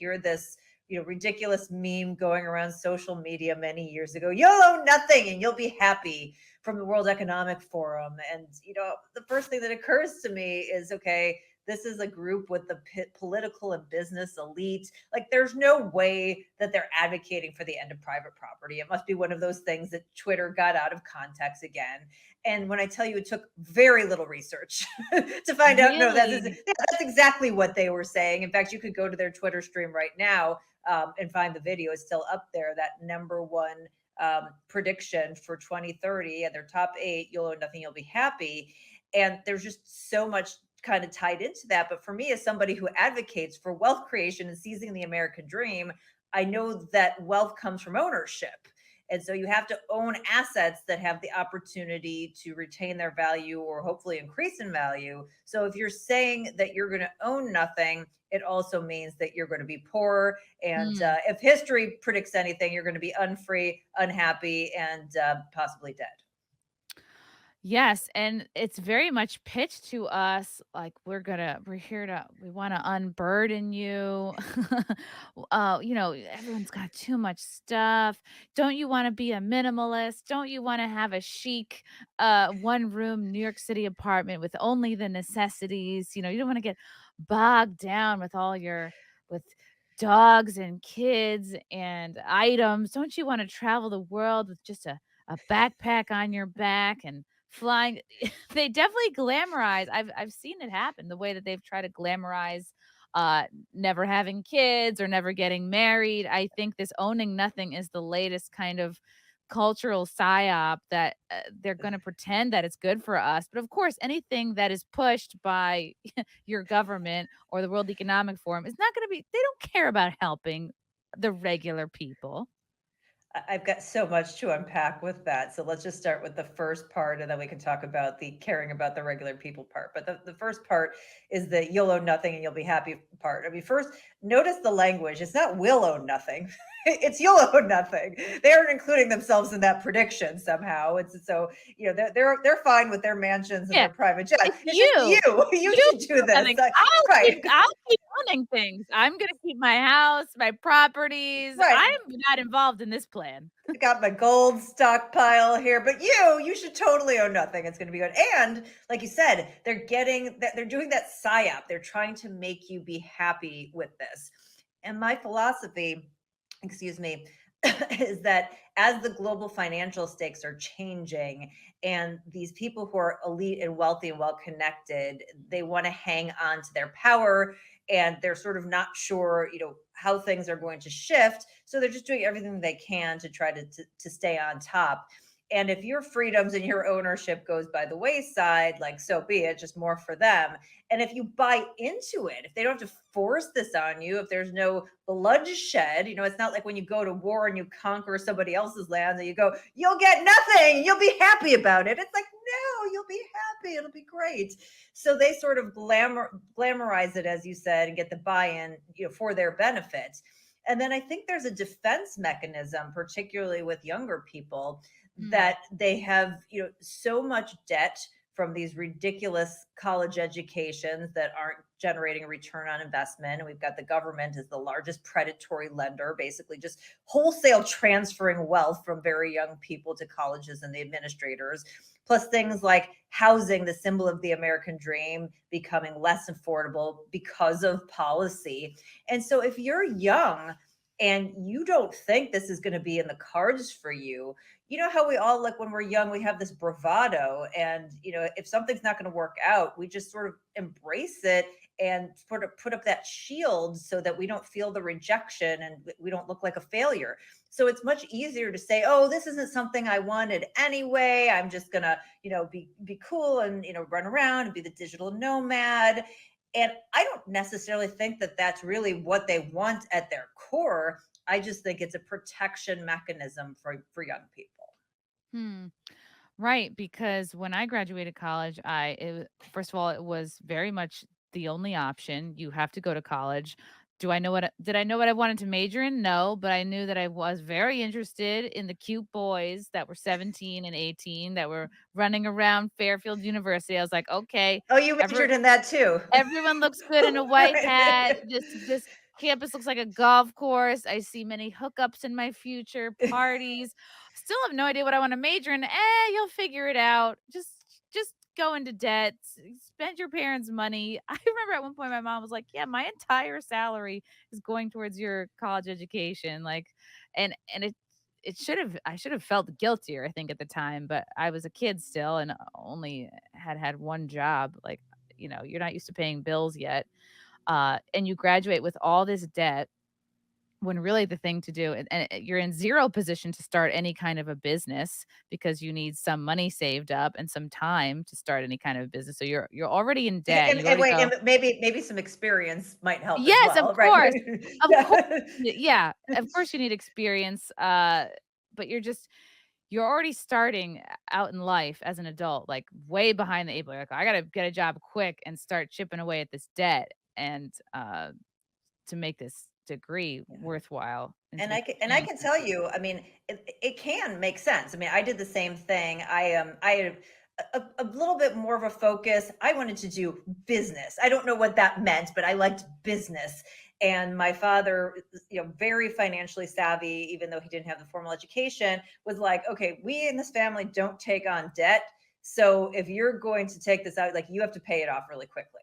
hear this, ridiculous meme going around social media many years ago. You'll own nothing and you'll be happy, from the World Economic Forum. And, the first thing that occurs to me is, okay, this is a group with the political and business elite. Like, there's no way that they're advocating for the end of private property. It must be one of those things that Twitter got out of context again. And when I tell you it took very little research to find out, no, that's exactly what they were saying. In fact, you could go to their Twitter stream right now and find the video. It's still up there, that number one prediction for 2030 and their top 8, you'll own nothing, you'll be happy. And there's just so much kind of tied into that. But for me, as somebody who advocates for wealth creation and seizing the American dream, I know that wealth comes from ownership. And so you have to own assets that have the opportunity to retain their value or hopefully increase in value. So if you're saying that you're going to own nothing, it also means that you're going to be poor. And if history predicts anything, you're going to be unfree, unhappy, and possibly dead. Yes, and it's very much pitched to us like we want to unburden you. Everyone's got too much stuff. Don't you want to be a minimalist? Don't you want to have a chic one room New York City apartment with only the necessities? You don't want to get bogged down with dogs and kids and items. Don't you want to travel the world with just a backpack on your back and flying? They definitely glamorize. I've seen it happen, the way that they've tried to glamorize never having kids or never getting married. I think this owning nothing is the latest kind of cultural psyop that they're going to pretend that it's good for us. But of course, anything that is pushed by your government or the World Economic Forum is not going to be, they don't care about helping the regular people. I've got so much to unpack with that. So let's just start with the first part and then we can talk about the caring about the regular people part. But the first part is the you'll own nothing and you'll be happy part. I mean, first, notice the language. It's not will own nothing. It's you'll own nothing. They aren't including themselves in that prediction somehow. It's so, they're fine with their mansions and their private jets. It's just you should do this. I'll keep owning things. I'm going to keep my house, my properties. I'm not involved in this plan. I got my gold stockpile here, but you should totally own nothing. It's going to be good. And like you said, they're doing that psyop. They're trying to make you be happy with this. And my philosophy, is that as the global financial stakes are changing and these people who are elite and wealthy and well connected, they want to hang on to their power and they're sort of not sure, how things are going to shift. So they're just doing everything they can to try to stay on top. And if your freedoms and your ownership goes by the wayside, like, so be it, just more for them. And if you buy into it, if they don't have to force this on you, if there's no bloodshed, it's not like when you go to war and you conquer somebody else's land and you go, you'll get nothing, you'll be happy about it. It's like, no, you'll be happy, it'll be great. So they sort of glamorize it, as you said, and get the buy-in, for their benefit. And then I think there's a defense mechanism, particularly with younger people, that they have, so much debt from these ridiculous college educations that aren't generating a return on investment. And we've got the government as the largest predatory lender, basically just wholesale transferring wealth from very young people to colleges and the administrators. Plus things like housing, the symbol of the American dream, becoming less affordable because of policy. And so if you're young and you don't think this is going to be in the cards for you, you know how we all, like when we're young, we have this bravado, and if something's not going to work out, we just sort of embrace it and sort of put up that shield so that we don't feel the rejection and we don't look like a failure. So it's much easier to say, oh, this isn't something I wanted anyway. I'm just gonna, be cool and, run around and be the digital nomad. And I don't necessarily think that that's really what they want at their core. I just think it's a protection mechanism for young people. Right, because when I graduated college, first of all, it was very much the only option. You have to go to college. Did I know what I wanted to major in? No, but I knew that I was very interested in the cute boys that were 17 and 18 that were running around Fairfield University. I was like, okay. Oh, you majored in that too. Everyone looks good in a white hat. Just Campus looks like a golf course. I see many hookups in my future, parties. Still have no idea what I want to major in. You'll figure it out. Just go into debt, spend your parents' money. I remember at one point my mom was like, "Yeah, my entire salary is going towards your college education." Like, and it should have I should have felt guiltier, I think, at the time, but I was a kid still and only had one job. Like, you're not used to paying bills yet, and you graduate with all this debt when really the thing to do, and you're in zero position to start any kind of a business because you need some money saved up and some time to start any kind of business. So you're already in debt, and you And already wait, go, and maybe some experience might help as yes, well, right? of course, Yeah. yeah, of course you need experience, but you're already starting out in life as an adult, like way behind the 8 ball. You're like, I gotta get a job quick and start chipping away at this debt, and to make this degree worthwhile and to And make I change. can tell you, I mean, it can make sense. I mean, I did the same thing. I had a little bit more of a focus. I wanted to do business. I don't know what that meant, but I liked business. And my father, very financially savvy, even though he didn't have the formal education, was like, okay, we in this family don't take on debt. So if you're going to take this out, like you have to pay it off really quickly.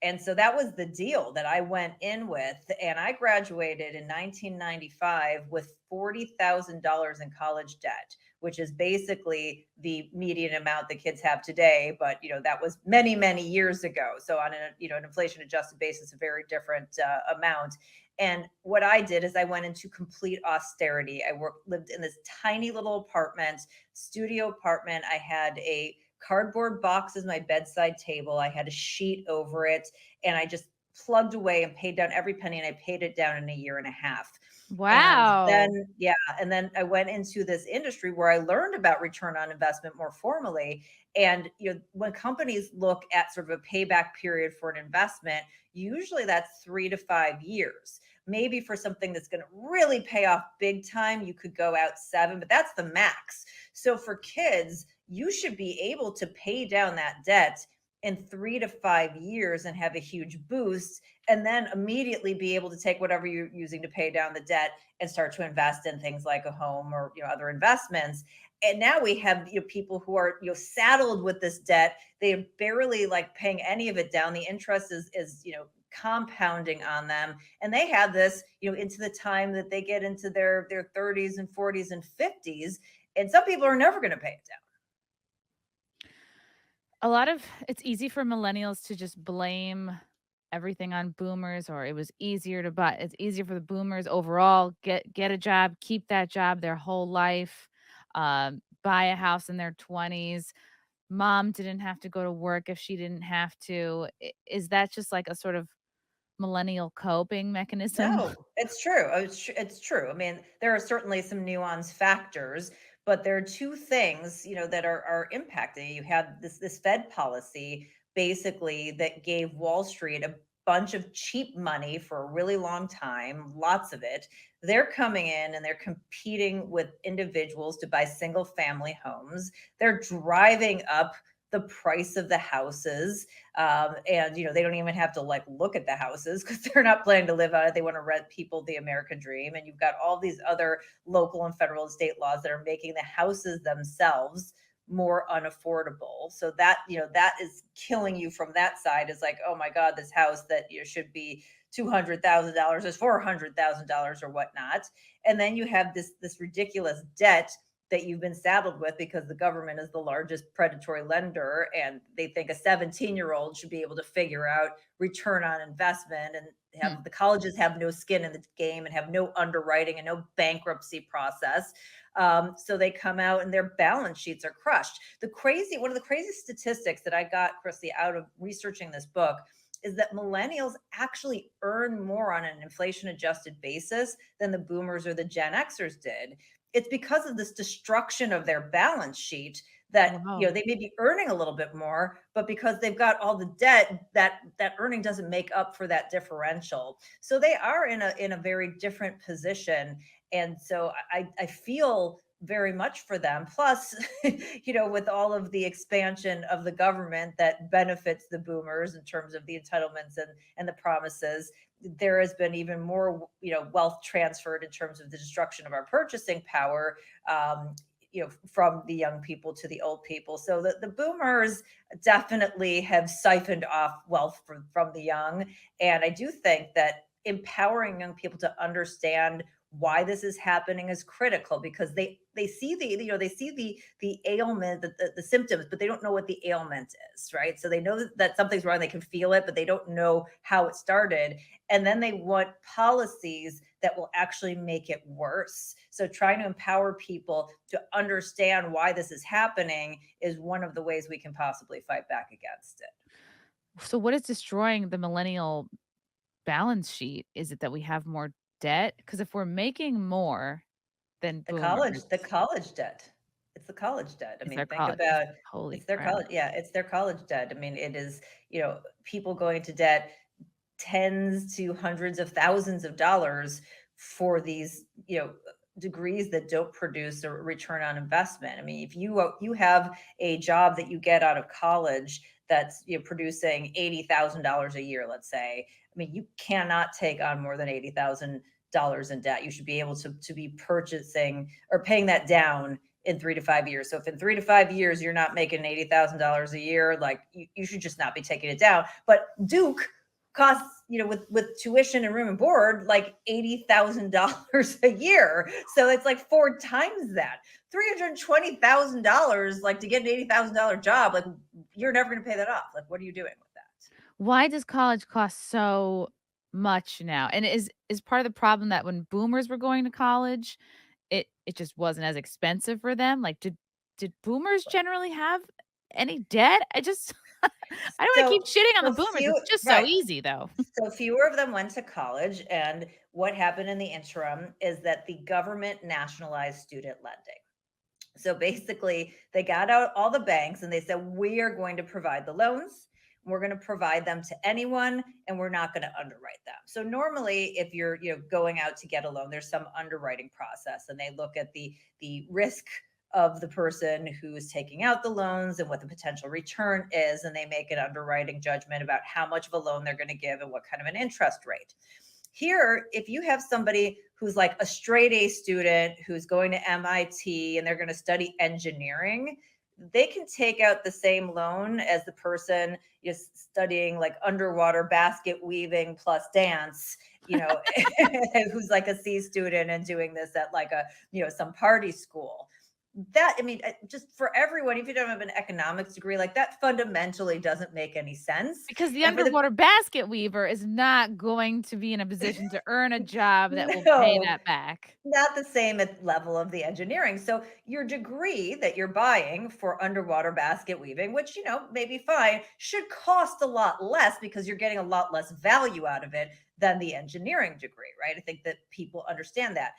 And so that was the deal that I went in with. And I graduated in 1995 with $40,000 in college debt, which is basically the median amount that kids have today. But, that was many, many years ago. So on an inflation adjusted basis, a very different amount. And what I did is I went into complete austerity. Lived in this tiny little apartment, studio apartment. I had a cardboard box as my bedside table. I had a sheet over it, and I just plugged away and paid down every penny, and I paid it down in a year and a half. And then, Wow. yeah, and then I went into this industry where I learned about return on investment more formally. And when companies look at sort of a payback period for an investment, usually that's 3 to 5 years. Maybe for something that's going to really pay off big time, you could go out 7, but that's the max. So for kids, you should be able to pay down that debt in 3 to 5 years and have a huge boost, and then immediately be able to take whatever you're using to pay down the debt and start to invest in things like a home or other investments. And now we have people who are saddled with this debt. They're barely like paying any of it down. The interest is compounding on them, and they have this into the time that they get into their 30s and 40s and 50s, and some people are never going to pay it down. A lot of it's easy for millennials to just blame everything on boomers, or it was easier to buy. It's easier for the boomers overall, get a job, keep that job their whole life, buy a house in their 20s. Mom didn't have to go to work if she didn't have to. Is that just like a sort of millennial coping mechanism? No, it's true. It's true. I mean, there are certainly some nuance factors, but there are two things, that are impacting. You have this Fed policy basically that gave Wall Street a bunch of cheap money for a really long time, lots of it. They're coming in and they're competing with individuals to buy single family homes. They're driving up the price of the houses, and they don't even have to like look at the houses because they're not planning to live on it. They want to rent people the American dream, and you've got all these other local and federal and state laws that are making the houses themselves more unaffordable. So that is killing you from that side. Is like, oh my god, this house that should be $200,000 is $400,000 or whatnot. And then you have this ridiculous debt that you've been saddled with because the government is the largest predatory lender, and they think a 17-year-old should be able to figure out return on investment, and Hmm. have the colleges have no skin in the game and have no underwriting and no bankruptcy process. So they come out and their balance sheets are crushed. One of the crazy statistics that I got, Chrissy, out of researching this book is that millennials actually earn more on an inflation adjusted basis than the boomers or the Gen Xers did. It's because of this destruction of their balance sheet that Wow. they may be earning a little bit more, but because they've got all the debt, that earning doesn't make up for that differential. So they are in a very different position. And so I feel very much for them. Plus, with all of the expansion of the government that benefits the boomers in terms of the entitlements and the promises, there has been even more, wealth transferred in terms of the destruction of our purchasing power, from the young people to the old people. So the boomers definitely have siphoned off wealth from the young. And I do think that empowering young people to understand why this is happening is critical, because they see the ailment, the symptoms, but they don't know what the ailment is, right? So they know that something's wrong, they can feel it, but they don't know how it started. And then they want policies that will actually make it worse. So trying to empower people to understand why this is happening is one of the ways we can possibly fight back against it. So what is destroying the millennial balance sheet? Is it that we have more debt? Because if we're making more than The boomers, college debt. It's the college debt. I it's their mean, think college. about, Holy it's their crap. college. Yeah, it's their college debt. I mean, it is, people going into debt tens to hundreds of thousands of dollars for these, degrees that don't produce a return on investment. I mean, if you have a job that you get out of college that's, producing $80,000 a year, let's say, I mean, you cannot take on more than $80,000 in debt. You should be able to be purchasing or paying that down in 3 to 5 years. So if in 3 to 5 years you're not making $80,000 a year, like you should just not be taking it down. But Duke costs, with tuition and room and board, like $80,000 a year. So it's like 4 times that. $320,000, like to get an $80,000 job, like you're never going to pay that off. Like, what are you doing with that? Why does college cost so much now? And is part of the problem that when boomers were going to college, it just wasn't as expensive for them? Like, did boomers generally have any debt? I just I don't wanna So, keep shitting on the so boomers, few, it's just so right. easy, though. So fewer of them went to college. And what happened in the interim is that the government nationalized student lending. So basically, they got out all the banks and they said, we are going to provide the loans. We're going to provide them to anyone, and we're not going to underwrite them. So normally, if you're going out to get a loan, there's some underwriting process, and they look at the risk of the person who's taking out the loans and what the potential return is, and they make an underwriting judgment about how much of a loan they're going to give and what kind of an interest rate. Here, if you have somebody who's like a straight A student who's going to MIT and they're going to study engineering, they can take out the same loan as the person is studying like underwater basket weaving plus dance, who's like a C student and doing this at like a, some party school. That, I mean, just for everyone, if you don't have an economics degree, like that fundamentally doesn't make any sense. Because the And for the underwater basket weaver is not going to be in a position to earn a job that will pay no, that back. not the same at level of the engineering. So your degree that you're buying for underwater basket weaving, which, may be fine, should cost a lot less because you're getting a lot less value out of it than the engineering degree, right? I think that people understand that.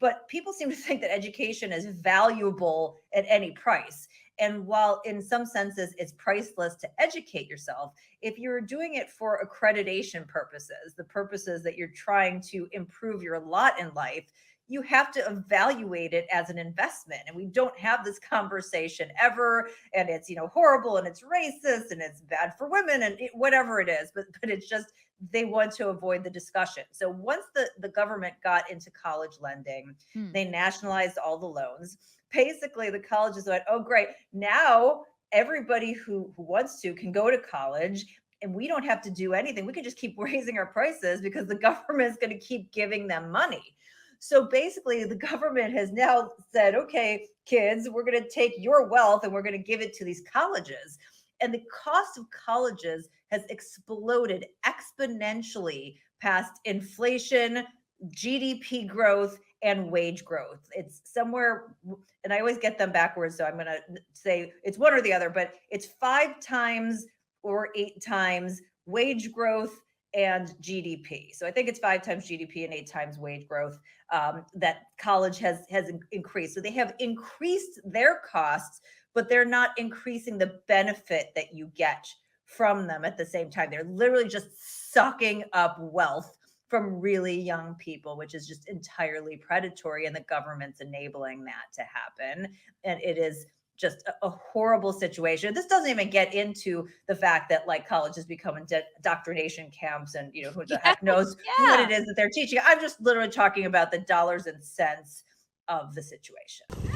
But people seem to think that education is valuable at any price. And while in some senses it's priceless to educate yourself, if you're doing it for accreditation purposes, the purposes that you're trying to improve your lot in life, you have to evaluate it as an investment. And we don't have this conversation ever. And it's, horrible and it's racist and it's bad for women and whatever it is. But it's just, they want to avoid the discussion. So once the government got into college lending, Hmm. they nationalized all the loans. Basically, the colleges went, oh, great. Now everybody who wants to can go to college and we don't have to do anything. We can just keep raising our prices because the government is going to keep giving them money. So basically, the government has now said, okay, kids, we're going to take your wealth and we're going to give it to these colleges. And the cost of colleges has exploded exponentially past inflation, GDP growth, and wage growth. It's somewhere, and I always get them backwards. So I'm going to say it's one or the other, but it's 5 times or 8 times wage growth and GDP. So I think it's 5 times GDP and 8 times wage growth that college has increased. So they have increased their costs, but they're not increasing the benefit that you get from them at the same time. They're literally just sucking up wealth from really young people, which is just entirely predatory, and the government's enabling that to happen. And it is just a horrible situation. This doesn't even get into the fact that like college has become indoctrination camps and who the Yeah, heck knows what yeah. it is that they're teaching. I'm just literally talking about the dollars and cents of the situation.